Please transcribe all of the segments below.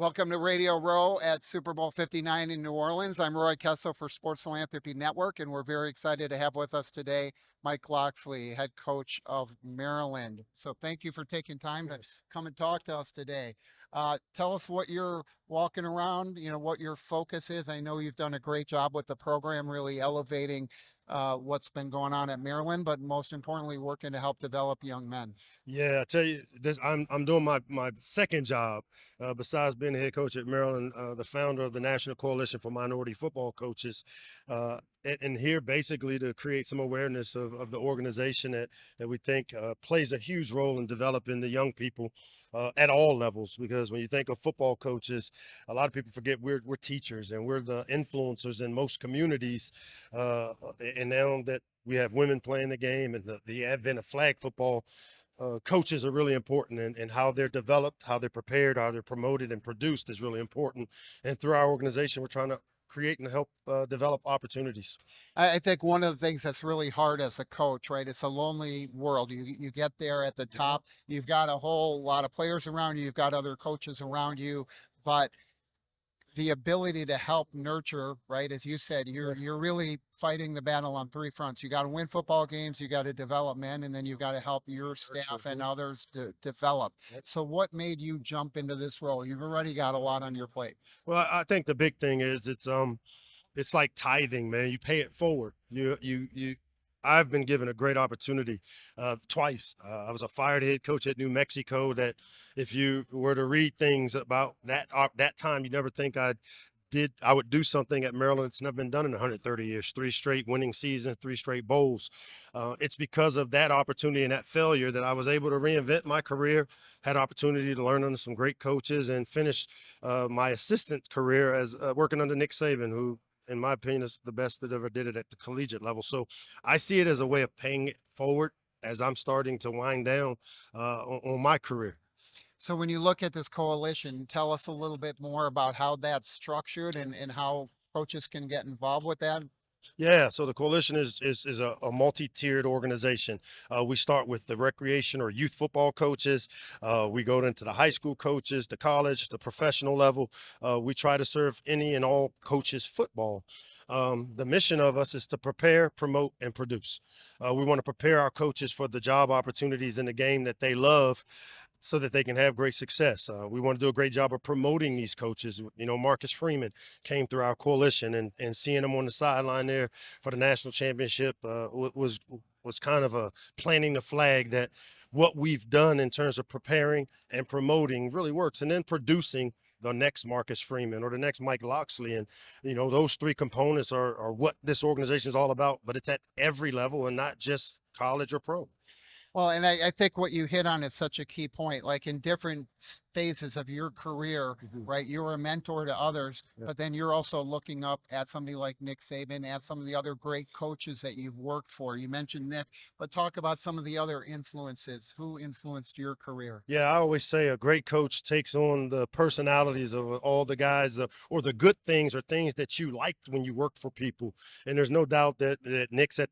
Welcome to Radio Row at Super Bowl 59 in New Orleans. I'm Roy Kessel for Sports Philanthropy Network, and we're very excited to have with us today Mike Locksley, head coach of Maryland. So thank you for taking time to come and talk to us today. Tell us what you're walking around, what your focus is. I know you've done a great job with the program, really elevating what's been going on at Maryland, but most importantly, working to help develop young men. Yeah, I tell you, this I'm doing my second job besides being the head coach at Maryland, the founder of the National Coalition for Minority Football Coaches, and here basically to create some awareness of the organization that we think plays a huge role in developing the young people at all levels. Because when you think of football coaches, a lot of people forget we're teachers and we're the influencers in most communities, and now that we have women playing the game and the advent of flag football, coaches are really important, and how they're developed, how they're prepared, how they're promoted and produced is really important. And through our organization, we're trying to create and help develop opportunities. I think one of the things that's really hard as a coach, right? It's a lonely world. You get there at the top, you've got a whole lot of players around you, you've got other coaches around you, but the ability to help nurture, right? As you said, you're really fighting the battle on three fronts. You got to win football games, you got to develop men, and then you got to help your staff and others to develop. So what made you jump into this role? You've already got a lot on your plate. Well, I think the big thing is it's like tithing, man. You pay it forward. You. I've been given a great opportunity twice. I was a fired head coach at New Mexico. That if you were to read things about that time, you never think I would do something at Maryland. It's never been done in 130 years. 3 straight winning seasons, 3 straight bowls. It's because of that opportunity and that failure that I was able to reinvent my career. Had opportunity to learn under some great coaches and finish my assistant career as working under Nick Saban, who, in my opinion, is the best that ever did it at the collegiate level. So I see it as a way of paying it forward as I'm starting to wind down on my career. So when you look at this coalition, tell us a little bit more about how that's structured and how coaches can get involved with that. Yeah, so the coalition is a multi-tiered organization. We start with the recreation or youth football coaches. We go into the high school coaches, the college, the professional level. We try to serve any and all coaches football. The mission of us is to prepare, promote, and produce. We want to prepare our coaches for the job opportunities in the game that they love, so that they can have great success. We want to do a great job of promoting these coaches. You know, Marcus Freeman came through our coalition, and seeing him on the sideline there for the national championship was kind of a planting the flag that what we've done in terms of preparing and promoting really works, and then producing the next Marcus Freeman or the next Mike Locksley. And, those three components are what this organization is all about, but it's at every level and not just college or pro. Well, and I think what you hit on is such a key point. Like in different phases of your career, right? You're a mentor to others, but then you're also looking up at somebody like Nick Saban, at some of the other great coaches that you've worked for. You mentioned Nick, but talk about some of the other influences. Who influenced your career? Yeah, I always say a great coach takes on the personalities of all the guys, or the good things or things that you liked when you worked for people. And there's no doubt that Nick's at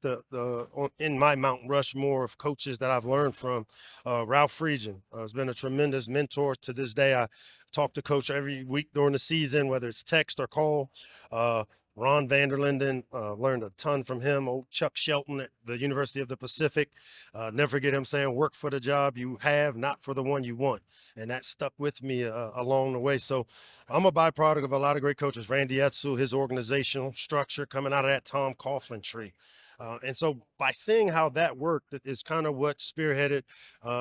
in my Mount Rushmore of coaches that I've learned from. Ralph Friedgen has been a tremendous mentor to this day. I talk to Coach every week during the season, whether it's text or call. Ron Vanderlinden, learned a ton from him. Old Chuck Shelton at the University of the Pacific. Never forget him saying, work for the job you have, not for the one you want. And that stuck with me along the way. So I'm a byproduct of a lot of great coaches. Randy Etzel, his organizational structure coming out of that Tom Coughlin tree. And so by seeing how that worked is kind of what spearheaded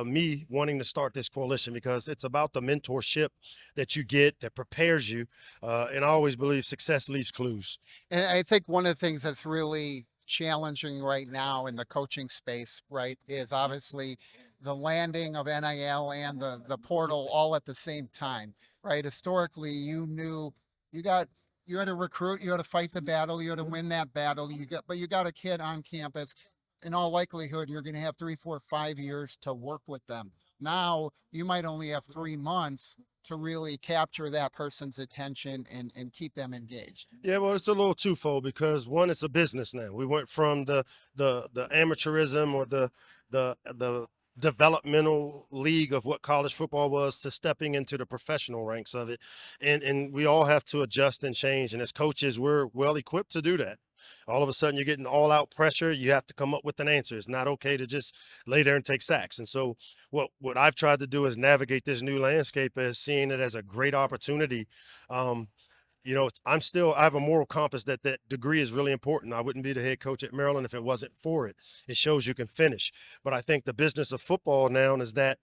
me wanting to start this coalition, because it's about the mentorship that you get that prepares you. And I always believe success leaves clues. And I think one of the things that's really challenging right now in the coaching space, right, is obviously the landing of NIL and the portal all at the same time, right? Historically, you knew you got you had to recruit, you had to fight the battle, you had to win that battle. But you got a kid on campus. In all likelihood, you're going to have 3, 4, 5 years to work with them. Now you might only have 3 months to really capture that person's attention and keep them engaged. Yeah, well, it's a little twofold, because one, it's a business now. We went from the amateurism or the developmental league of what college football was to stepping into the professional ranks of it. And we all have to adjust and change. And as coaches, we're well equipped to do that. All of a sudden, you're getting all out pressure. You have to come up with an answer. It's not okay to just lay there and take sacks. And so, what I've tried to do is navigate this new landscape as seeing it as a great opportunity. Um, I have a moral compass that degree is really important. I wouldn't be the head coach at Maryland if it wasn't for it. It shows you can finish. But I think the business of football now is that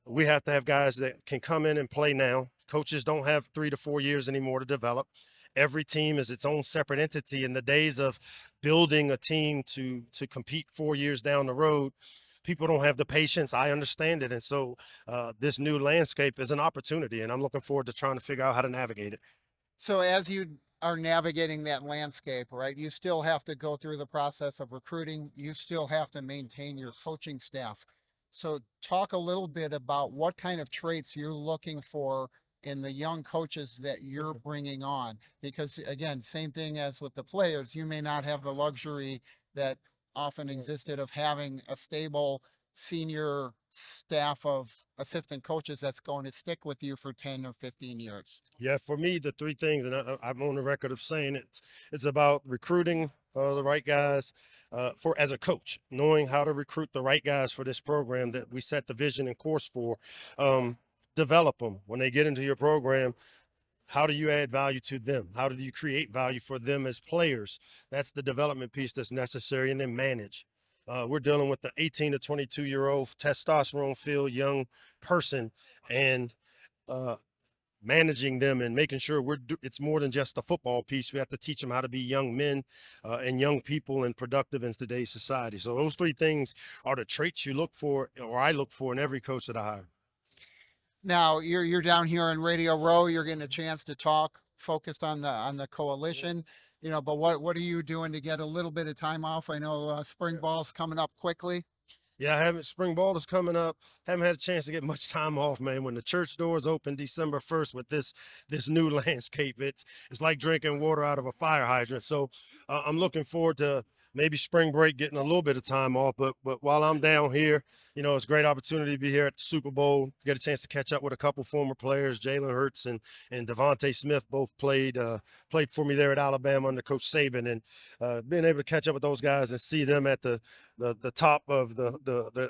we have to have guys that can come in and play now. Coaches don't have 3 to 4 years anymore to develop. Every team is its own separate entity. In the days of building a team to compete 4 years down the road, people don't have the patience. I understand it. And so this new landscape is an opportunity, and I'm looking forward to trying to figure out how to navigate it. So as you are navigating that landscape, right, you still have to go through the process of recruiting. You still have to maintain your coaching staff. So talk a little bit about what kind of traits you're looking for in the young coaches that you're bringing on. Because again, same thing as with the players, you may not have the luxury that often existed of having a stable senior staff of assistant coaches that's going to stick with you for 10 or 15 years. Yeah, for me, the three things, and I'm on the record of saying it's about recruiting the right guys for as a coach, knowing how to recruit the right guys for this program that we set the vision and course for. Develop them when they get into your program. How do you add value to them? How do you create value for them as players? That's the development piece that's necessary, and then manage. We're dealing with the 18 to 22-year-old testosterone filled young person, and managing them and making sure it's more than just the football piece. We have to teach them how to be young men and young people and productive in today's society. So those three things are the traits you look for, or I look for in every coach that I hire. Now you're down here in Radio Row. You're getting a chance to talk, focused on the coalition. You know, but what are you doing to get a little bit of time off? I know spring ball's coming up quickly. Yeah, I haven't. Spring ball is coming up. Haven't had a chance to get much time off, man. When the church doors open December 1st with this new landscape, it's like drinking water out of a fire hydrant. So I'm looking forward to maybe spring break, getting a little bit of time off. But while I'm down here, it's a great opportunity to be here at the Super Bowl. Get a chance to catch up with a couple former players. Jalen Hurts and Devontae Smith both played for me there at Alabama under Coach Saban, and being able to catch up with those guys and see them at the top of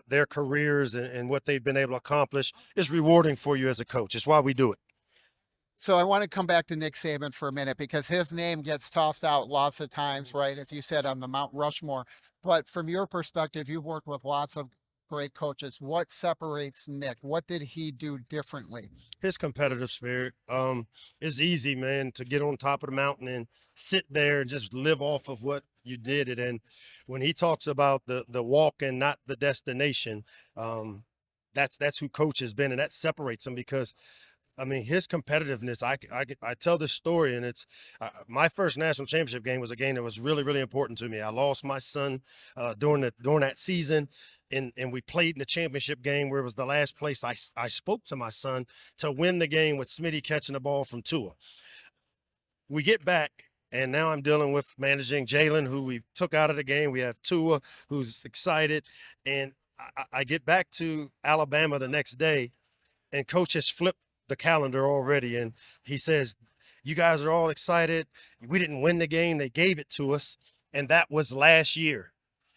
their careers and what they've been able to accomplish is rewarding for you as a coach. It's why we do it. So I want to come back to Nick Saban for a minute because his name gets tossed out lots of times, right? As you said, on the Mount Rushmore. But from your perspective, you've worked with lots of great coaches. What separates Nick? What did he do differently? His competitive spirit. It's easy, man, to get on top of the mountain and sit there and just live off of what you did it. And when he talks about the walk and not the destination, that's who coach has been, and that separates him because I mean, his competitiveness. I tell this story, and it's my first national championship game was a game that was really, really important to me. I lost my son during that season, and we played in the championship game where it was the last place I spoke to my son to win the game with Smitty catching the ball from Tua. We get back. And now I'm dealing with managing Jalen, who we took out of the game. We have Tua, who's excited. And I get back to Alabama the next day, and coach has flipped the calendar already. And he says, you guys are all excited. We didn't win the game. They gave it to us. And that was last year.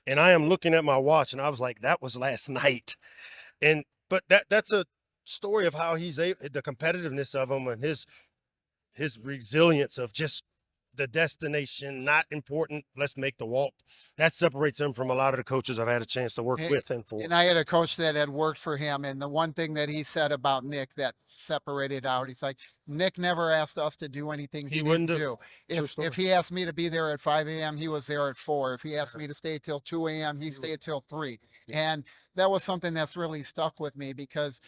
And I am looking at my watch, and I was like, that was last night. But that's a story of how he's the competitiveness of him and his resilience of just the destination, not important. Let's make the walk. That separates him from a lot of the coaches I've had a chance to work with and for. And I had a coach that had worked for him. And the one thing that he said about Nick that separated out, he's like, Nick never asked us to do anything he didn't do. If he asked me to be there at 5 a.m., he was there at 4. If he asked me to stay till 2 a.m., he stayed till 3. And that was something that's really stuck with me because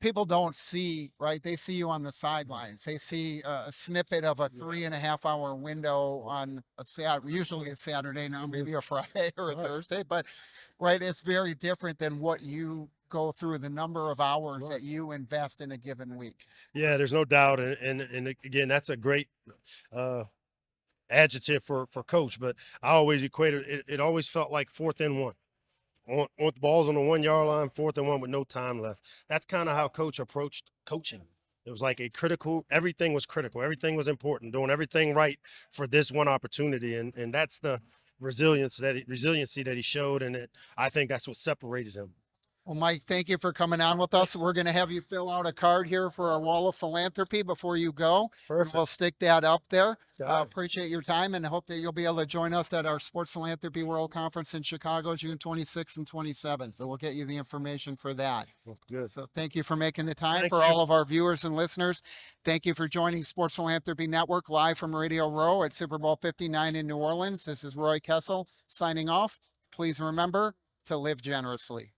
people don't see, right? They see you on the sidelines. They see a snippet of a 3.5 hour window on usually a Saturday, now maybe a Friday or a Thursday, but right, it's very different than what you go through, the number of hours that you invest in a given week. Yeah, there's no doubt. And again, that's a great adjective for coach, but I always equated it always felt like 4th and 1. on the balls on the 1 yard line, 4th and 1 with no time left. That's kind of how coach approached coaching. It was like everything was critical. Everything was important, doing everything right for this one opportunity. And that's the resiliency that he showed. And I think that's what separated him. Well, Mike, thank you for coming on with us. We're going to have you fill out a card here for our wall of philanthropy before you go. Perfect. We'll stick that up there. Got it. Appreciate your time and hope that you'll be able to join us at our Sports Philanthropy World Conference in Chicago, June 26th and 27th. So we'll get you the information for that. Well, good. So thank you for making the time. Thank For you. all of our viewers and listeners, thank you for joining Sports Philanthropy Network live from Radio Row at Super Bowl 59 in New Orleans. This is Roy Kessel signing off. Please remember to live generously.